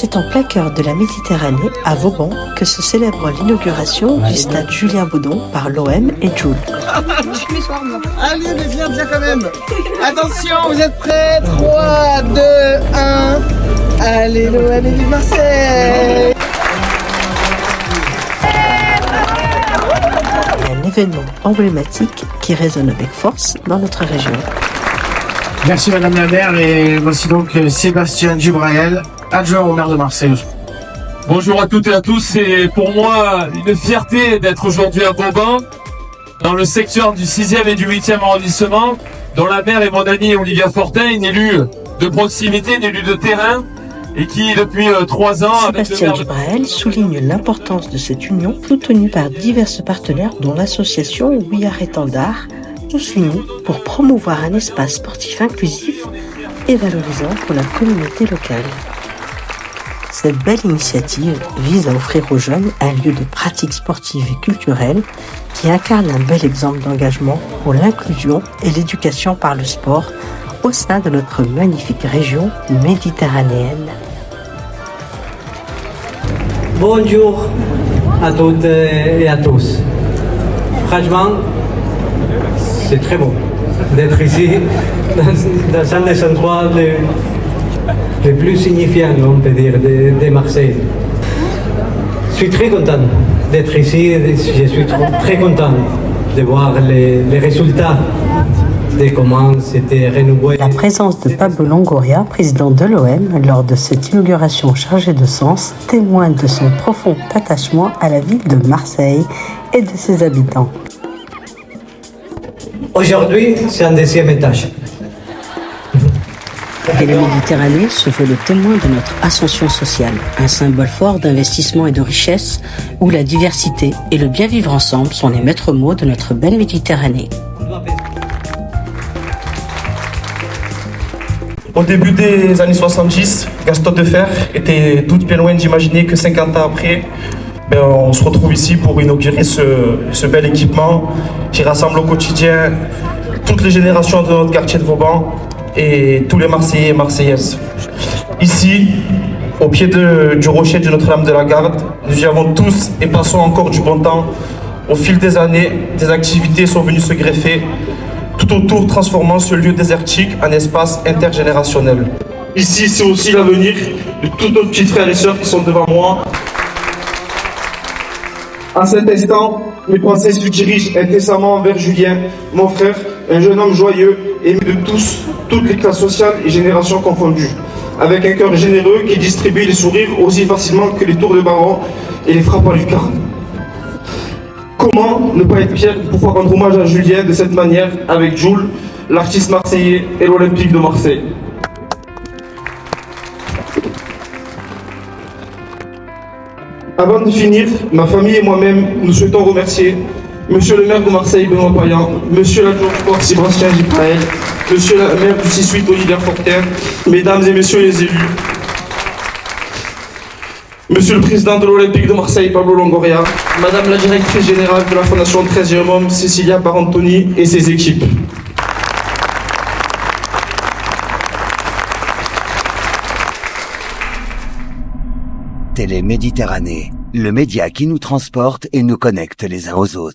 C'est en plein cœur de la Méditerranée, à Vauban, que se célèbre l'inauguration du stade Julien Baudon par l'OM et Jules. Allez, mais viens quand même. Attention, vous êtes prêts? 3, 2, 1. Allez, l'OM et vive Marseille. Un événement emblématique qui résonne avec force dans notre région. Merci Madame la maire, et voici donc Sébastien Dubrael, adjoint au maire de Marseille. Bonjour à toutes et à tous, c'est pour moi une fierté d'être aujourd'hui à Vauban, dans le secteur du 6e et du 8e arrondissement, dont la maire est mon amie Olivia Fortin, une élue de proximité, une élue de terrain, et qui depuis 3 ans... Sébastien Dubrael souligne l'importance de cette union, soutenue par divers partenaires dont l'association We Are Étendard, tous unis pour promouvoir un espace sportif inclusif et valorisant pour la communauté locale. Cette belle initiative vise à offrir aux jeunes un lieu de pratique sportive et culturelle qui incarne un bel exemple d'engagement pour l'inclusion et l'éducation par le sport au sein de notre magnifique région méditerranéenne. Bonjour à toutes et à tous. Franchement, c'est très beau d'être ici, dans un des endroits les plus signifiants, on peut dire, de Marseille. Je suis très content d'être ici, je suis très content de voir les résultats de comment c'était renouvelé. La présence de Pablo Longoria, président de l'OM, lors de cette inauguration chargée de sens, témoigne de son profond attachement à la ville de Marseille et de ses habitants. Aujourd'hui, c'est un 2e étage. Et la Méditerranée se veut le témoin de notre ascension sociale, un symbole fort d'investissement et de richesse, où la diversité et le bien vivre ensemble sont les maîtres mots de notre belle Méditerranée. Au début des années 70, Gaston Defferre était tout bien loin d'imaginer que 50 ans après, on se retrouve ici pour inaugurer ce bel équipement qui rassemble au quotidien toutes les générations de notre quartier de Vauban et tous les Marseillais et Marseillaises. Ici, au pied du rocher de Notre-Dame de la Garde, nous y avons tous et passons encore du bon temps. Au fil des années, des activités sont venues se greffer, tout autour transformant ce lieu désertique en espace intergénérationnel. Ici, c'est aussi l'avenir de tous nos petits frères et sœurs qui sont devant moi. En cet instant, mes pensées se dirigent incessamment vers Julien, mon frère, un jeune homme joyeux, aimé de tous, toutes les classes sociales et générations confondues, avec un cœur généreux qui distribue les sourires aussi facilement que les tours de baron et les frappes à lucarne. Comment ne pas être fier de pouvoir rendre hommage à Julien de cette manière avec Jules, l'artiste marseillais et l'Olympique de Marseille. Avant de finir, ma famille et moi-même, nous souhaitons remercier Monsieur le maire de Marseille, Benoît Payan, Monsieur l'adjoint du sport, Sébastien Dubrael, Monsieur le maire du 6-8, Olivia Fortin, Mesdames et Messieurs les élus, Monsieur le président de l'Olympique de Marseille, Pablo Longoria, Madame la directrice générale de la Fondation 13e Homme, Cécilia Barantoni et ses équipes. Télé Méditerranée, le média qui nous transporte et nous connecte les uns aux autres.